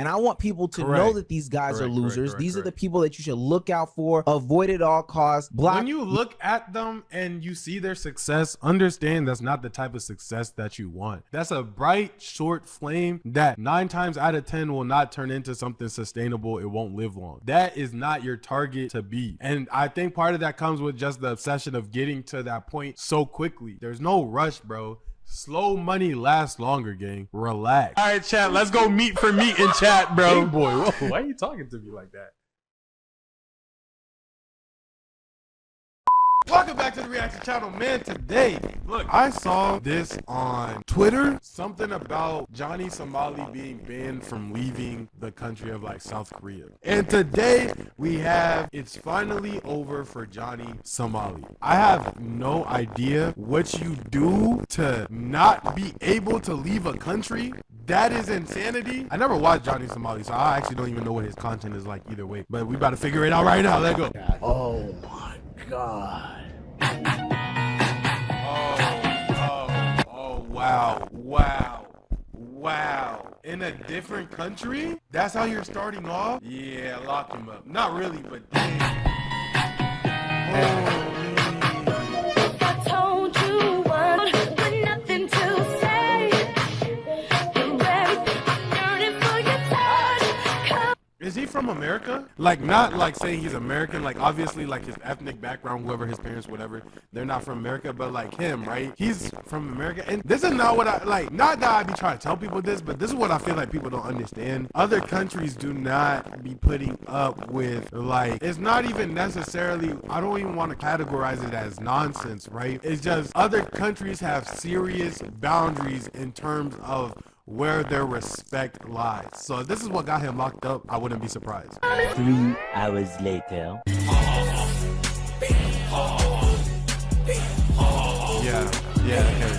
And I want people to know that these guys are losers. These are the people that you should look out for, avoid at all costs. When you look at them and you see their success, understand that's not the type of success that you want. That's a bright, short flame that 9 times out of 10 will not turn into something sustainable. It won't live long. That is not your target to be. And I think part of that comes with just the obsession of getting to that point so quickly. There's no rush, bro. Slow money lasts longer, gang. Relax. All right, chat. Let's go meet for meat in chat, bro. Big boy, whoa, why are you talking to me like that? Welcome back to the reaction channel, man. Today, look, I saw this on Twitter, something about Johnny Somali being banned from leaving the country of like South Korea. And today we have, it's finally over for Johnny Somali. I have no idea what you do to not be able to leave a country. That is insanity. I never watched Johnny Somali, so I actually don't even know what his content is like either way. But we about to figure it out right now. Let's go. Oh my God. Wow. In a different country? That's how you're starting off? Yeah, lock him up. Not really, but dang. I told you one with nothing to say. You're ready, I'm yearning for your touch. Is he from America? Like, not like saying he's American, like obviously like his ethnic background, whoever his parents, whatever, they're not from America, but like him, right? He's from America. And this is not what I like, not that I be trying to tell people this, but this is what I feel like people don't understand. Other countries do not be putting up with, like, it's not even necessarily, I don't even want to categorize it as nonsense, right? It's just other countries have serious boundaries in terms of where their respect lies. So if this is what got him locked up, I wouldn't be surprised. 3 hours later. Okay.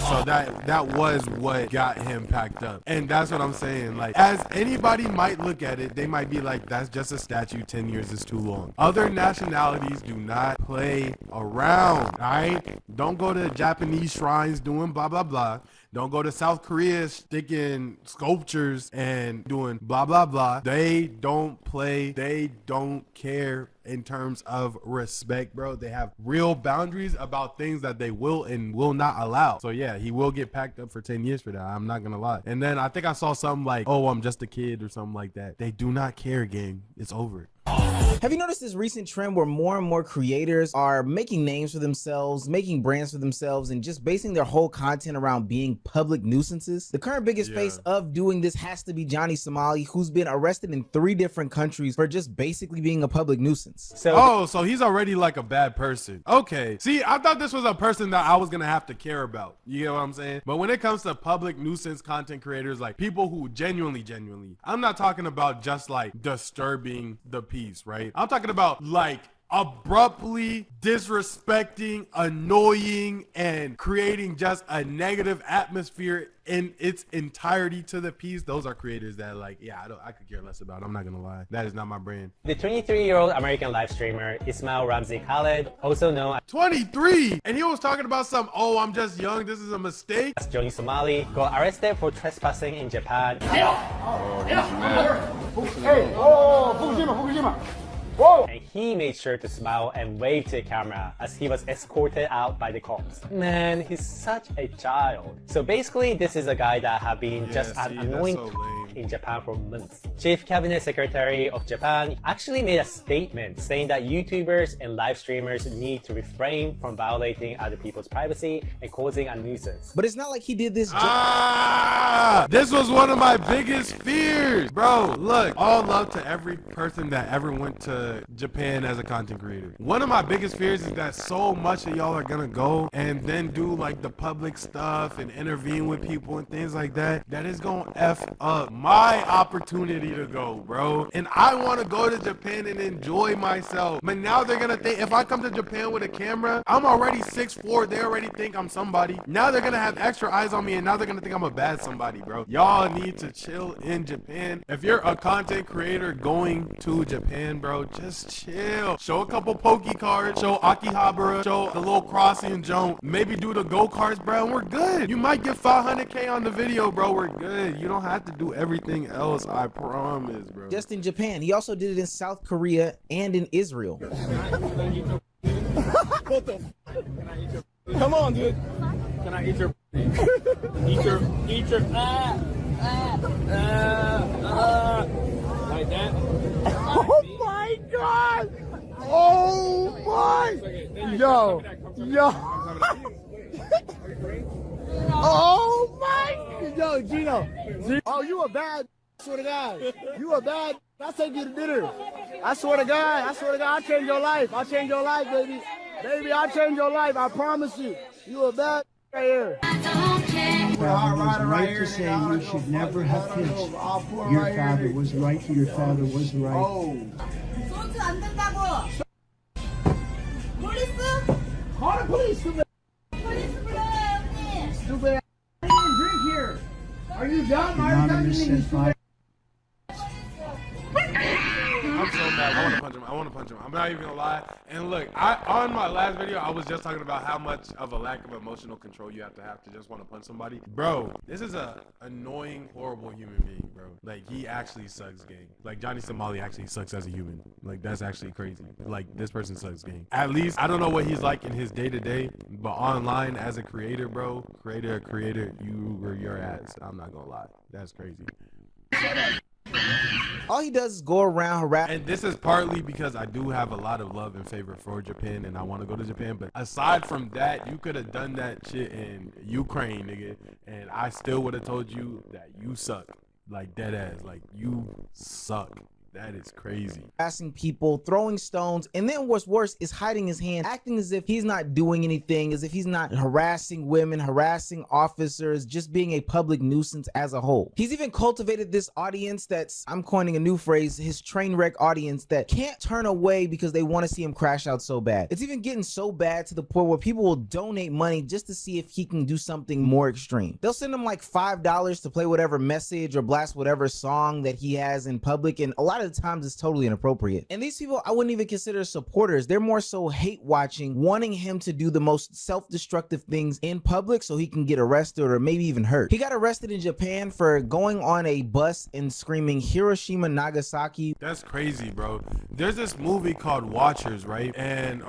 So that was what got him packed up. And that's what I'm saying. Like, as anybody might look at it, they might be like, that's just a statue, 10 years is too long. Other nationalities do not play around, all right? Don't go to Japanese shrines doing blah, blah, blah. Don't go to South Korea sticking sculptures and doing blah, blah, blah. They don't play. They don't care in terms of respect, bro. They have real boundaries about things that they will and will not allow. So yeah, he will get packed up for 10 years for that. I'm not gonna lie. And then I think I saw something like, oh, I'm just a kid or something like that. They do not care, gang. It's over. Have you noticed this recent trend where more and more creators are making names for themselves, making brands for themselves, and just basing their whole content around being public nuisances? The current biggest face of doing this has to be Johnny Somali, who's been arrested in 3 different countries for just basically being a public nuisance. So he's already like a bad person. Okay. See, I thought this was a person that I was gonna have to care about. You get what I'm saying? But when it comes to public nuisance content creators, like people who genuinely, I'm not talking about just like disturbing the peace, right? I'm talking about like abruptly disrespecting, annoying, and creating just a negative atmosphere in its entirety to the piece. Those are creators that, like, yeah, I could care less about. I'm not gonna lie, that is not my brand. The 23-year-old American live streamer Ismail Ramzi Khaled, also known as 23, and he was talking about some, oh, I'm just young, this is a mistake. Johnny Somali, got arrested for trespassing in Japan. Whoa. And he made sure to smile and wave to the camera as he was escorted out by the cops. Man, he's such a child. So basically, this is a guy that have been just an annoying in Japan for months. Chief Cabinet Secretary of Japan actually made a statement saying that YouTubers and live streamers need to refrain from violating other people's privacy and causing a nuisance. But it's not like he did this. This was one of my biggest fears, bro. Look, all love to every person that ever went to Japan as a content creator. One of my biggest fears is that so much of y'all are gonna go and then do like the public stuff and intervene with people and things like that. That is gonna F up my opportunity to go, bro. And I want to go to Japan and enjoy myself. But now they're gonna think if I come to Japan with a camera, I'm already 6'4". They already think I'm somebody. Now they're gonna have extra eyes on me, and now they're gonna think I'm a bad somebody, bro. Y'all need to chill in Japan. If you're a content creator going to Japan, bro, just chill. Show a couple Poke cards, show Akihabara, show the little crossing jump, maybe do the go-karts, bro, and we're good. You might get 500K on the video, bro. We're good. You don't have to do everything. everything else, I promise, bro. Just in Japan. He also did it in South Korea and in Israel. Come on, dude. Can I eat your eat your like that? Oh my God! Oh my! Yo! Oh my! Yo, Gino! Oh, you a bad, I swear to God. You a bad, I'll take you to dinner. I swear to God, I'll change your life. I'll change your life, baby. Baby, I'll change your life, I promise you. You a bad right here. Father was right to say you should never have kids. Your father was right. Your father was right. 소주 안 된다고. police? Call the police. Stupid. Police 불러요, 형님. Stupid. I didn't even drink here. Are you dumb? Anonymous said five. I'm so mad. I want to punch him. I'm not even gonna lie. And look, on my last video, I was just talking about how much of a lack of emotional control you have to just want to punch somebody. Bro, this is a annoying, horrible human being, bro. Like, he actually sucks, gang. Like, Johnny Somali actually sucks as a human. Like, that's actually crazy. Like, this person sucks, gang. At least, I don't know what he's like in his day-to-day, but online, as a creator, bro, creator, you were your ass. I'm not gonna lie. That's crazy. All he does is go around harassing. And this is partly because I do have a lot of love and favor for Japan and I want to go to Japan. But aside from that, you could have done that shit in Ukraine, nigga. And I still would have told you that you suck. Like, dead ass. Like, you suck. That is crazy. Harassing people, throwing stones, and then what's worse is hiding his hand, acting as if he's not doing anything, as if he's not harassing women, harassing officers, just being a public nuisance as a whole. He's even cultivated this audience that's, I'm coining a new phrase, his train wreck audience that can't turn away because they want to see him crash out so bad. It's even getting so bad to the point where people will donate money just to see if he can do something more extreme. They'll send him like $5 to play whatever message or blast whatever song that he has in public, and a lot of the times it's totally inappropriate. And these people I wouldn't even consider supporters. They're more so hate watching, wanting him to do the most self-destructive things in public so he can get arrested or maybe even hurt. He got arrested in Japan for going on a bus and screaming Hiroshima, Nagasaki. That's crazy, bro. There's this movie called Watchers, right? And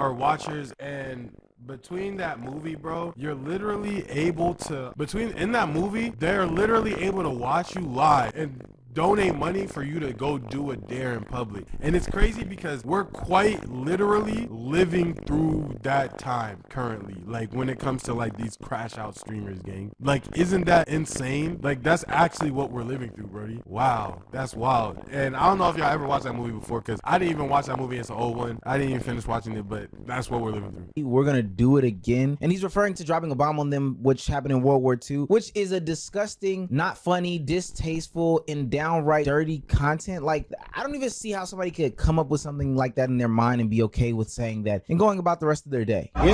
between that movie, bro, you're literally able to, in that movie, they're literally able to watch you live and donate money for you to go do a dare in public. And it's crazy because we're quite literally living through that time currently, like when it comes to like these crash out streamers, gang. Like, isn't that insane? Like, that's actually what we're living through, brody. Wow, that's wild. And I don't know if y'all ever watched that movie before, because I didn't even watch that movie. It's an old one. I didn't even finish watching it, but that's what we're living through. We're gonna do it again. And he's referring to dropping a bomb on them, which happened in World War II, which is a disgusting, not funny, distasteful, and downright dirty content. Like, I don't even see how somebody could come up with something like that in their mind and be okay with saying that and going about the rest of their day. You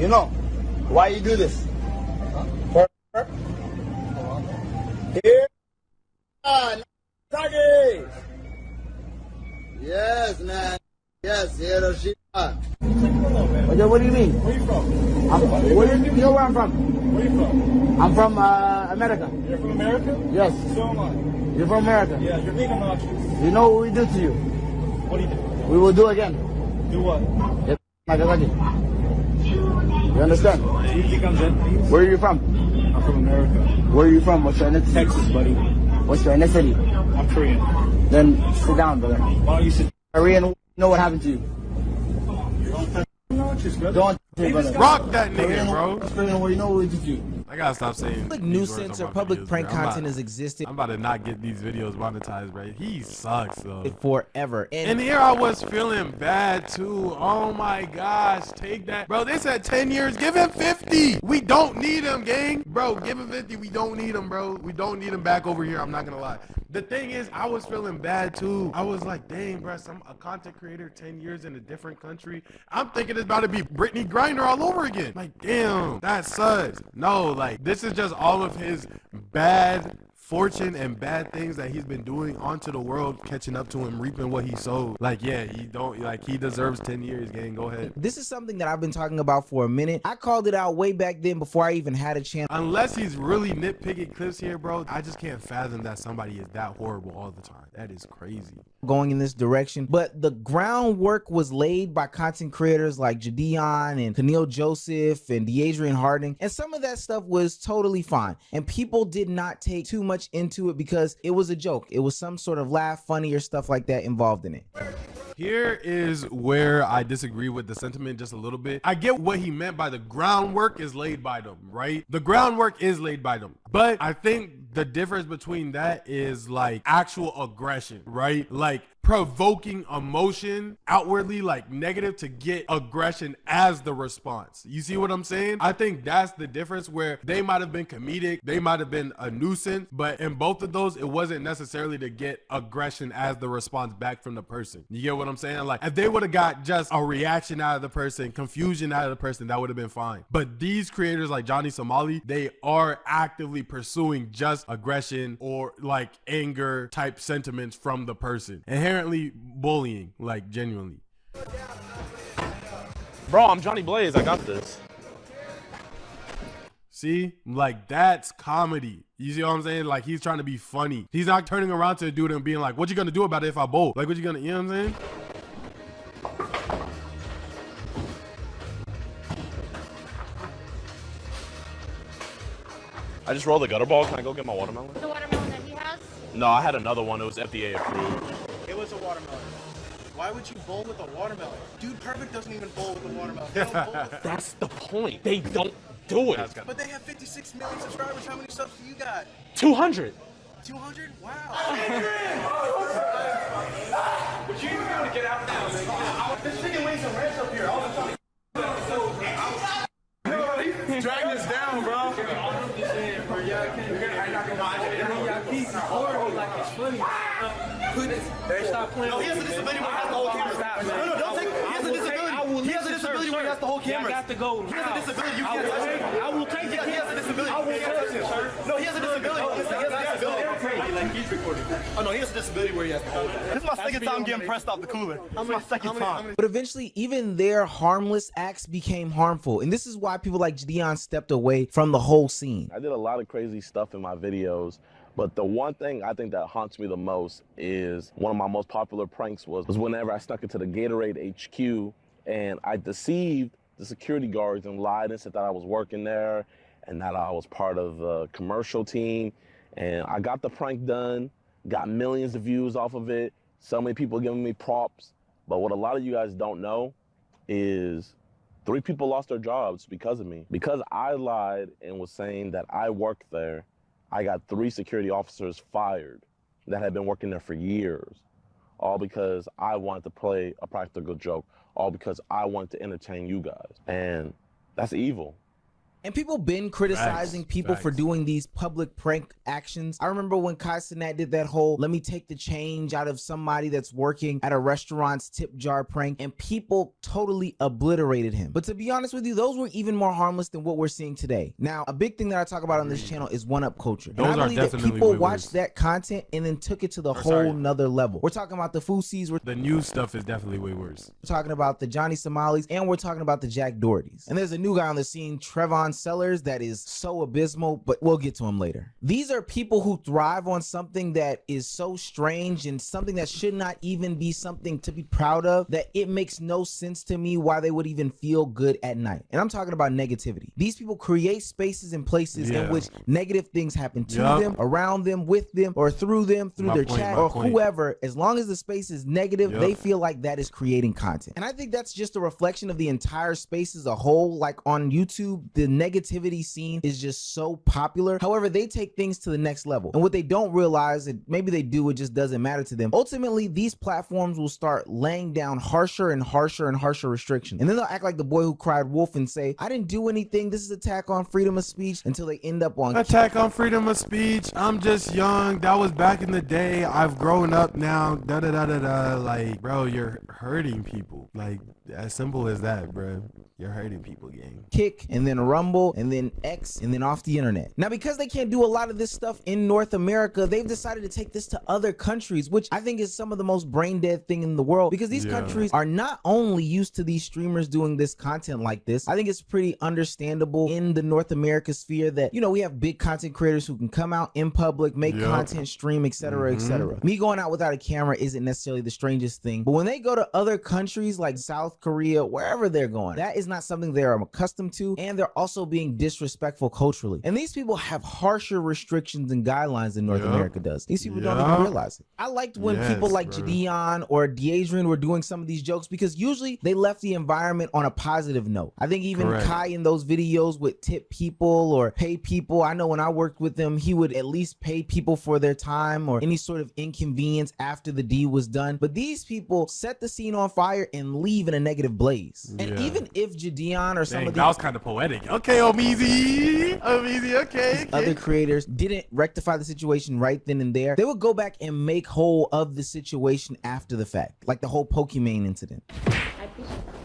know why you do this? Here, Nagasaki. Yes, man. Yes, Hiroshima. What do you mean? Where you from? You know where I'm from? Where you from? I'm from America. You're from America? Yes. So am I. You're from America? Yeah, you're being obnoxious. You know what we do to you? What do you do? We will do again. Do what? Nagasaki. You understand? Easy comes in. Where are you from? I'm from America. Where are you from? What's your ethnicity? Texas, buddy. What's your ethnicity? I'm Korean. Then sit down, brother. Why don't you sit? Korean, you know what happened to you? Don't brother. Rock that nigga, bro. Korean, you know what we did to you? I gotta stop saying Public these words nuisance on or my public videos, prank bro. content has existed I'm about to not get these videos monetized, bro. He sucks, though. forever. And here I was feeling bad, too. Oh, my gosh. Take that. Bro, they said 10 years. Give him 50. We don't need him, gang. Bro, give him 50. We don't need him, bro. We don't need him back over here. I'm not going to lie. The thing is, I was feeling bad, too. I was like, dang, bro, a content creator 10 years in a different country. I'm thinking it's about to be Brittany Griner all over again. Like, damn, that sucks. No, like, this is just all of his bad fortune and bad things that he's been doing onto the world catching up to him, reaping what he sowed. Like, yeah, he deserves 10 years, gang. Go ahead. This is something that I've been talking about for a minute. I called it out way back then before I even had a chance. Unless he's really nitpicking clips here, bro, I just can't fathom that somebody is that horrible all the time. That is crazy. Going in this direction, but the groundwork was laid by content creators like Jadeon and Keneal Joseph and DeAdrian Harding, and some of that stuff was totally fine, and people did not take too much into it because it was a joke. It was some sort of laugh, funny, or stuff like that involved in it. Here is where I disagree with the sentiment just a little bit. I get what he meant by the groundwork is laid by them, right? The groundwork is laid by them. But I think the difference between that is like actual aggression, right? Like provoking emotion outwardly, like negative, to get aggression as the response. You see what I'm saying? I think that's the difference, where they might have been comedic, they might have been a nuisance, but in both of those, it wasn't necessarily to get aggression as the response back from the person. You get what I'm saying? Like if they would have got just a reaction out of the person, confusion out of the person, that would have been fine. But these creators like Johnny Somali, they are actively pursuing just aggression or like anger type sentiments from the person. Inherently bullying, like genuinely. Bro, I'm Johnny Blaze. I got this. See, like that's comedy. You see what I'm saying? Like he's trying to be funny. He's not turning around to the dude and being like, what you gonna do about it if I bowl? Like what you gonna, you know what I'm saying? I just rolled a gutter ball. Can I go get my watermelon? The watermelon that he has? No, I had another one. It was FDA approved. It was a watermelon. Why would you bowl with a watermelon? Dude, Perfect doesn't even bowl with a watermelon. They don't bowl with it. That's the point. They don't do it. But they have 56 million subscribers. How many subs do you got? 200. 200? Wow. But you ain't gonna get out now, man. There's chicken wings and ranch up here. All the time. He's dragging us down, bro. I'm just saying, bro. Y'all keep recording like it's funny. Hey, stop playing. No, he has a disability where he has the whole camera. Stop, man. No, don't take. He has a disability. He has a disability where he has the whole camera. I got to go. He has a disability. You can't touch it. I will take it. He has a disability. I will touch it, sir. No, he has a disability. He has a disability. Like he's recording. Oh no, he has a disability where he has the whole. This is my second time getting pressed off the cooler. This is my second time. But eventually, even their harmless acts became harmful, and this is why people like Jadeon stepped away from the whole scene. I did a lot of crazy stuff in my videos, but the one thing I think that haunts me the most is one of my most popular pranks was whenever I snuck into the Gatorade HQ and I deceived the security guards and lied and said that I was working there and that I was part of the commercial team. And I got the prank done, got millions of views off of it, so many people giving me props. But what a lot of you guys don't know is 3 people lost their jobs because of me. Because I lied and was saying that I worked there, I got 3 security officers fired that had been working there for years, all because I wanted to play a practical joke, all because I wanted to entertain you guys. And that's evil. And people been criticizing people for doing these public prank actions. I remember when Kai Cenat did that whole let me take the change out of somebody that's working at a restaurant's tip jar prank, and people totally obliterated him. But to be honest with you, those were even more harmless than what we're seeing today. Now, a big thing that I talk about on this channel is one-up culture. And I believe that people watched that content and then took it to the whole nother level. We're talking about the Foosies. The new stuff is definitely way worse. We're talking about the Johnny Somalis, and we're talking about the Jack Dohertys. And there's a new guy on the scene, Trevon Sellers, that is so abysmal, but we'll get to him later. These are people who thrive on something that is so strange and something that should not even be something to be proud of, that it makes no sense to me why they would even feel good at night. And I'm talking about negativity. These people create spaces and places in which negative things happen to them, around them, with them, or through them, through their chat, or whoever. As long as the space is negative, they feel like that is creating content. And I think that's just a reflection of the entire space as a whole. Like on YouTube, the negativity scene is just so popular. However, they take things to the next level. And what they don't realize, and maybe they do, it just doesn't matter to them. Ultimately, these platforms will start laying down harsher and harsher and harsher restrictions. And then they'll act like the boy who cried wolf and say, I didn't do anything. This is attack on freedom of speech, until they end up on attack on freedom of speech. I'm just young. That was back in the day. I've grown up now. Da da da da da. Like, bro, you're hurting people. Like, As simple as that, bro. You're hurting people, gang. Kick, and then Rumble, and then X, and then off the internet. Now, because they can't do a lot of this stuff in North America, they've decided to take this to other countries, which I think is some of the most brain dead thing in the world, because these countries are not only used to these streamers doing this content like this. I think it's pretty understandable in the North America sphere that, you know, we have big content creators who can come out in public, make content, stream, etc., etc. Me going out without a camera isn't necessarily the strangest thing, but when they go to other countries like South Korea, wherever they're going, that is not something they're accustomed to, and they're also being disrespectful culturally. And these people have harsher restrictions and guidelines than North America does. These people don't even realize it. I liked when people like Jadion or Deadrian were doing some of these jokes, because usually they left the environment on a positive note. I think even Kai in those videos would tip people or pay people. I know when I worked with him, he would at least pay people for their time or any sort of inconvenience after the deed was done. But these people set the scene on fire and leave in a negative blaze. And even if Jadion or some of that was kind of poetic. Okay, Ohmeezzy, okay. Other creators didn't rectify the situation right then and there, they would go back and make whole of the situation after the fact, like the whole Pokimane incident.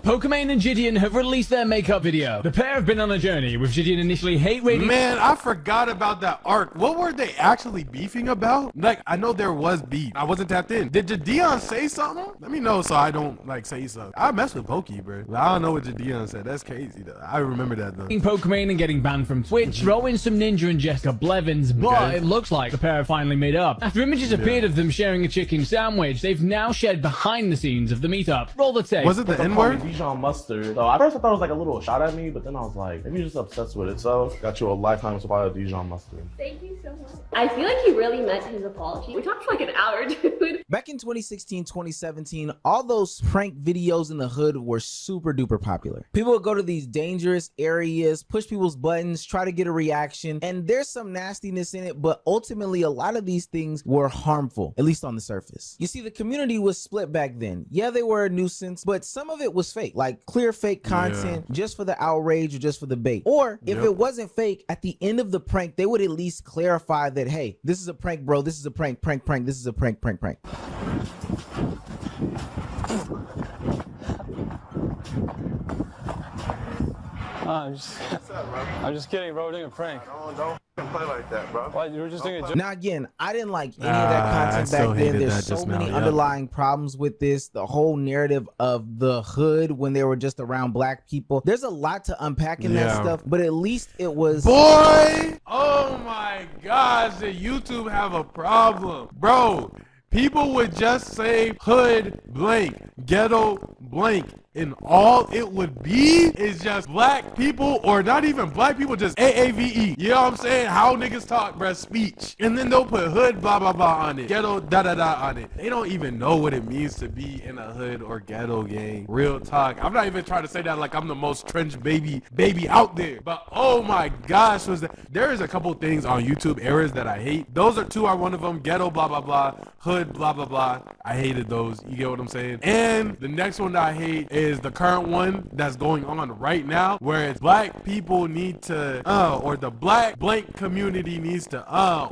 Pokimane and Gideon have released their makeup video. The pair have been on a journey, with Gideon initially hate-rating. Man, I forgot about that arc. What were they actually beefing about? Like, I know there was beef. I wasn't tapped in. Did Jadion say something? Let me know so I don't, like, say something. I mess with Pokey, bro. I don't know what Jadion said. That's crazy, though. I remember that, though. Pokimane and getting banned from Twitch, throw in some Ninja and Jessica Blevins, but it looks like the pair have finally made up. After images appeared of them sharing a chicken sandwich, they've now shared behind the scenes of the meetup. Roll the tape. Was it the N-word? Dijon mustard. So at first I thought it was like a little shot at me, but then I was like, maybe you're just obsessed with it. So got you a lifetime supply of Dijon mustard. Thank you so much. I feel like he really meant his apology. We talked for like an hour, dude. Back in 2016, 2017, all those prank videos in the hood were super duper popular. People would go to these dangerous areas, push people's buttons, try to get a reaction, and there's some nastiness in it, but ultimately a lot of these things were harmful, at least on the surface. You see, the community was split back then. Yeah, they were a nuisance, but some of it was fake, like clear fake content just for the outrage or just for the bait. Or if it wasn't fake, at the end of the prank, they would at least clarify that, hey, this is a prank, bro. This is a prank, this is a prank. I'm just kidding, bro. We're doing a prank. Don't play like that, bro. Why, you were just doing a joke. Now again, I didn't like any of that content back then. There's so many underlying problems with this. The whole narrative of the hood when they were just around black people. There's a lot to unpack in that stuff, but at least it was. Boy! Oh my gosh, did YouTube have a problem? Bro, people would just say hood blank, ghetto blank, and all it would be is just black people, or not even black people, just AAVE. You know what I'm saying? How niggas talk, bruh, speech. And then they'll put hood blah blah blah on it, ghetto da da da on it. They don't even know what it means to be in a hood or ghetto, gang. Real talk. I'm not even trying to say that like I'm the most trench baby out there, but oh my gosh, there is a couple things on YouTube errors that I hate. Those are two, are one of them. Ghetto blah blah blah, hood blah blah blah. I hated those. You get what I'm saying? And the next one that I hate is the current one that's going on right now, where it's black people need to or the black blank community needs to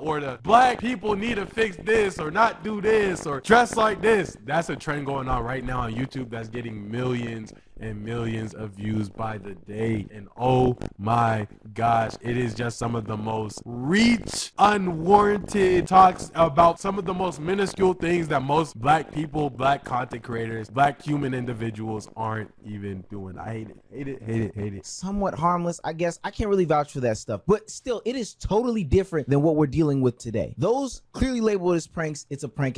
or the black people need to fix this or not do this or dress like this. That's a trend going on right now on YouTube that's getting millions and millions of views by the day. And oh my gosh, it is just some of the most reach, unwarranted talks about some of the most minuscule things that most black people, black content creators, black human individuals aren't even doing. I hate it. Somewhat harmless, I guess. I can't really vouch for that stuff, but still, it is totally different than what we're dealing with today. Those clearly labeled as pranks. It's a prank.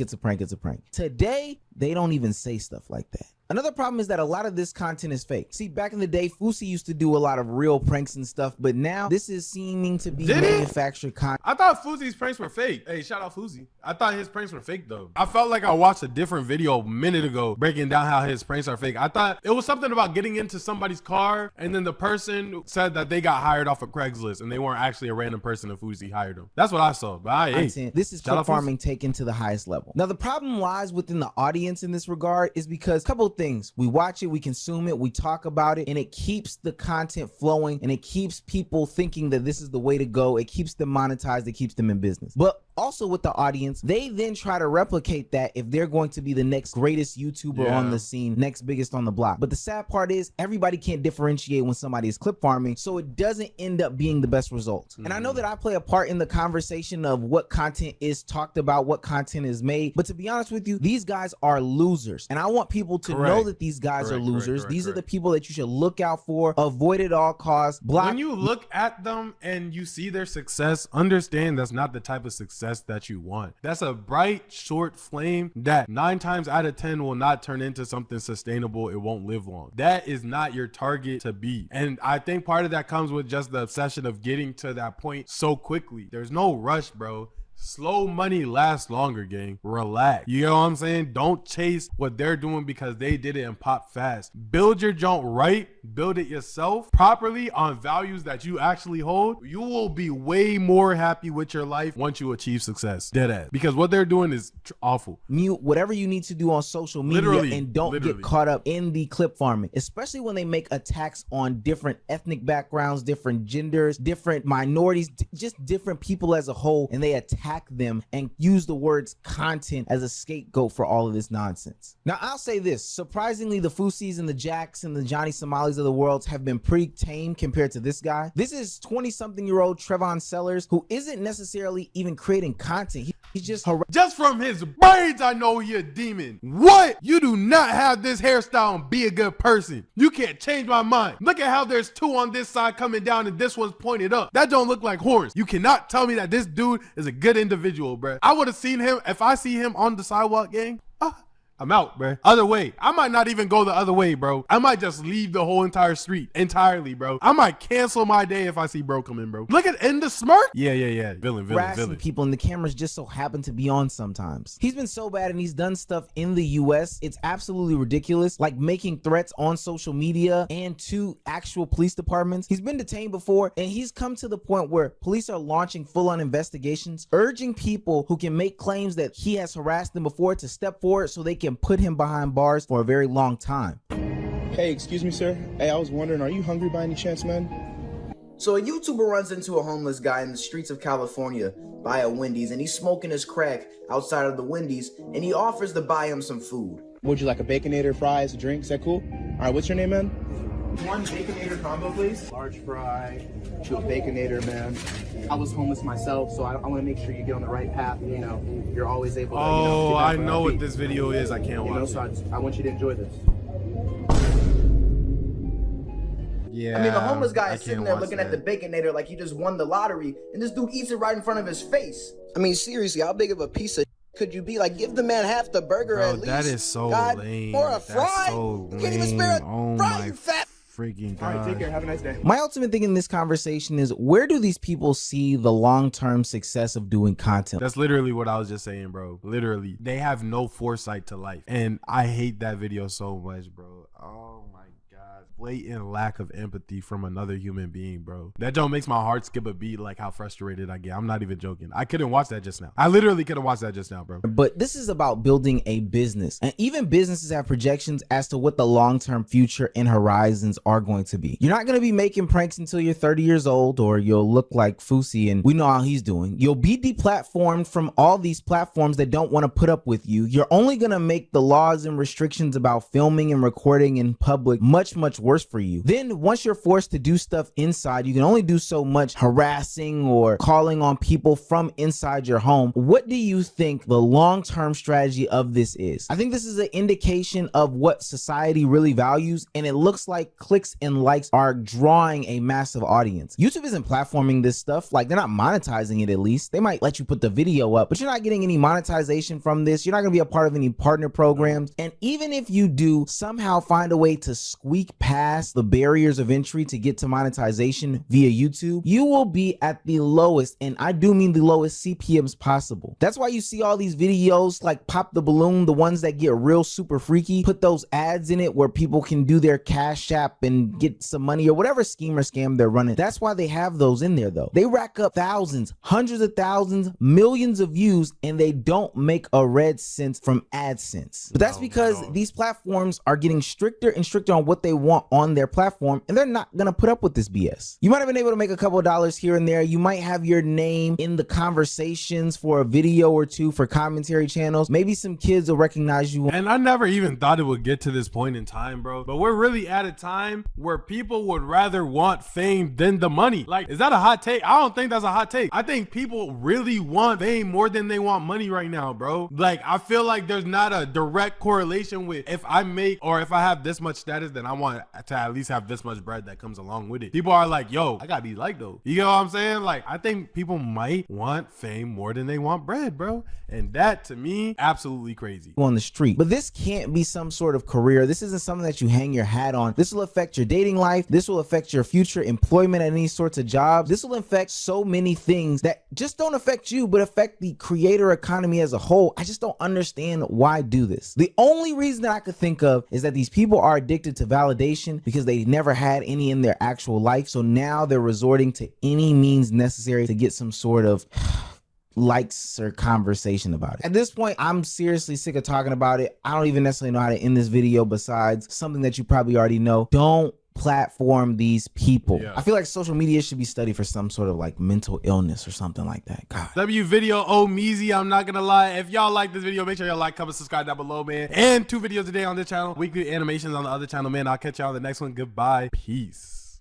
Today, they don't even say stuff like that. Another problem is that a lot of this content is fake. See, back in the day, Fousey used to do a lot of real pranks and stuff, but now this is seeming to be manufactured content. I thought Fousey's pranks were fake. Hey, shout out Fousey. I thought his pranks were fake though. I felt like I watched a different video a minute ago breaking down how his pranks are fake. I thought it was something about getting into somebody's car and then the person said that they got hired off of Craigslist and they weren't actually a random person and Fousey hired them. That's what I saw. But this is clip farming taken to the highest level. Now the problem lies within the audience in this regard is because a couple of things. We watch it, we consume it, we talk about it, and it keeps the content flowing and it keeps people thinking that this is the way to go. It keeps them monetized, it keeps them in business. But also with the audience, they then try to replicate that if they're going to be the next greatest YouTuber on the scene, next biggest on the block. But the sad part is everybody can't differentiate when somebody is clip farming, so it doesn't end up being the best results. And I know that I play a part in the conversation of what content is talked about, what content is made, but to be honest with you, these guys are losers. And I want people to know that these guys are losers. These are the people that you should look out for, avoid at all costs, block. When you look at them and you see their success, understand that's not the type of success that you want. That's a bright, short flame that 9 times out of 10 will not turn into something sustainable. It won't live long. That is not your target to be. And I think part of that comes with just the obsession of getting to that point so quickly. There's no rush, bro. Slow money lasts longer, gang. Relax. You know what I'm saying? Don't chase what they're doing because they did it and pop fast. Build your junk right. Build it yourself properly on values that you actually hold. You will be way more happy with your life once you achieve success. Deadass. Because what they're doing is awful. Mute whatever you need to do on social media and don't get caught up in the clip farming, especially when they make attacks on different ethnic backgrounds, different genders, different minorities, just different people as a whole, and they attack them and use the words content as a scapegoat for all of this nonsense. Now, I'll say this, surprisingly, the Fusies and the Jacks and the Johnny Somalis of the world have been pretty tame compared to this guy. This is 20-something-year-old Trevon Sellers, who isn't necessarily even creating content. He's just from his braids, I know he a demon. What? You do not have this hairstyle and be a good person. You can't change my mind. Look at how there's 2 on this side coming down and this one's pointed up. That don't look like horns. You cannot tell me that this dude is a good individual, bro. I would have seen him if I see him on the sidewalk, gang. I'm out, bro. Other way. I might not even go the other way, bro. I might just leave the whole entire street entirely, bro. I might cancel my day if I see bro come in, bro. Look at in the smirk. Yeah. Villain. People, and the cameras just so happen to be on sometimes. He's been so bad, and he's done stuff in the US. It's absolutely ridiculous, like making threats on social media and to actual police departments. He's been detained before, and he's come to the point where police are launching full-on investigations, urging people who can make claims that he has harassed them before to step forward so they can put him behind bars for a very long time. Hey, excuse me, sir. Hey, I was wondering, are you hungry by any chance, man? So a YouTuber runs into a homeless guy in the streets of California by a Wendy's, and he's smoking his crack outside of the Wendy's, and he offers to buy him some food. Would you like a Baconator, fries, a drink? Is that cool? All right, what's your name, man? 1 Baconator combo, please. Large fry, 2 Baconator, man. I was homeless myself, so I want to make sure you get on the right path. You know, you're always able to. Oh, I know what this video is. I can't watch. So I want you to enjoy this. Yeah, I mean, the homeless guy is sitting there looking at the Baconator like he just won the lottery, and this dude eats it right in front of his face. I mean, seriously, how big of a piece of could you be? Like, give the man half the burger at least. That is so lame. Or a fry. That's so you can't even spare a fry, you fat. Freaking God. All right, take care. Have a nice day. My ultimate thing in this conversation is, where do these people see the long-term success of doing content? That's literally what I was just saying, bro. Literally, they have no foresight to life, and I hate that video so much, bro. Oh my God, blatant lack of empathy from another human being, bro. That joke makes my heart skip a beat, like how frustrated I get. I'm not even joking. I couldn't watch that just now. I literally couldn't watch that just now, bro. But this is about building a business, and even businesses have projections as to what the long-term future and horizons are going to be. You're not going to be making pranks until you're 30 years old, or you'll look like Fusi, and we know how he's doing. You'll be deplatformed from all these platforms that don't want to put up with you. You're only going to make the laws and restrictions about filming and recording in public much worse for you. Then once you're forced to do stuff inside, you can only do so much harassing or calling on people from inside your home. What do you think the long-term strategy of this is? I think this is an indication of what society really values, and it looks like clicks and likes are drawing a massive audience. YouTube isn't platforming this stuff. Like, they're not monetizing it. At least they might let you put the video up, but you're not getting any monetization from this. You're not going to be a part of any partner programs. And even if you do somehow find a way to squeak past the barriers of entry to get to monetization via YouTube, you will be at the lowest, and I do mean the lowest CPMs possible. That's why you see all these videos like Pop the Balloon, the ones that get real super freaky, put those ads in it where people can do their Cash App and get some money or whatever scheme or scam they're running. That's why they have those in there, though. They rack up thousands, hundreds of thousands, millions of views, and they don't make a red cent from AdSense. But that's because these platforms are getting stricter and stricter on what they want on their platform, and they're not gonna put up with this BS. You might have been able to make a couple of dollars here and there. You might have your name in the conversations for a video or two for commentary channels. Maybe some kids will recognize you. And I never even thought it would get to this point in time, bro. But we're really at a time where people would rather want fame than the money. Like, is that a hot take? I don't think that's a hot take. I think people really want fame more than they want money right now, bro. Like, I feel like there's not a direct correlation with if I make or if I have this much status, then I want to at least have this much bread that comes along with it. People are like, yo, I gotta be like though. You know what I'm saying? Like, I think people might want fame more than they want bread, bro. And that to me, absolutely crazy. On the street. But this can't be some sort of career. This isn't something that you hang your hat on. This will affect your dating life. This will affect your future employment at any sorts of jobs. This will affect so many things that just don't affect you, but affect the creator economy as a whole. I just don't understand why do this. The only reason that I could think of is that these people are addicted to validation because they never had any in their actual life. So now they're resorting to any means necessary to get some sort of likes or conversation about it. At this point, I'm seriously sick of talking about it. I don't even necessarily know how to end this video besides something that you probably already know. Don't platform these people. I feel like social media should be studied for some sort of like mental illness or something like that. God. W video Ohmeezzy, I'm not gonna lie. If y'all like this video, make sure y'all like, comment, subscribe down below, man. And 2 videos a day on this channel. Weekly animations on the other channel, man. I'll catch y'all on the next one. Goodbye. Peace.